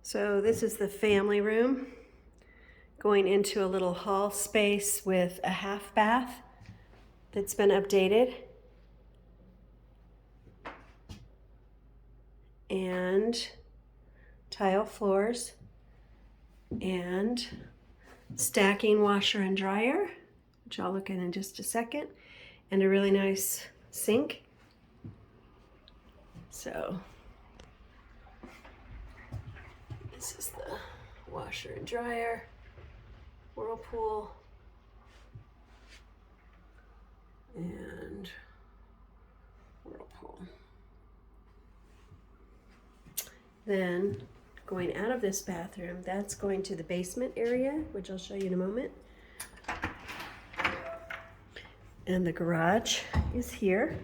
So this is the family room, going into a little hall space with a half bath that's been updated. And tile floors and stacking washer and dryer, which I'll look at in just a second, and a really nice sink. So this is the washer and dryer, Whirlpool, and Whirlpool. Then going out of this bathroom, that's going to the basement area, which I'll show you in a moment. And the garage is here.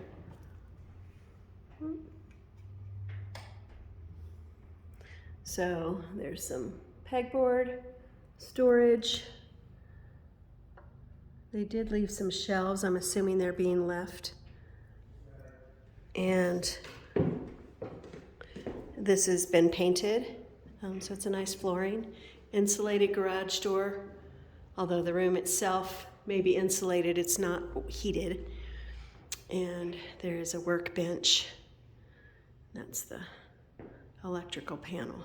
So there's some pegboard, storage. They did leave some shelves. I'm assuming they're being left. And this has been painted, so it's a nice flooring. Insulated garage door, although the room itself may be insulated, it's not heated. And there's a workbench. That's the electrical panel.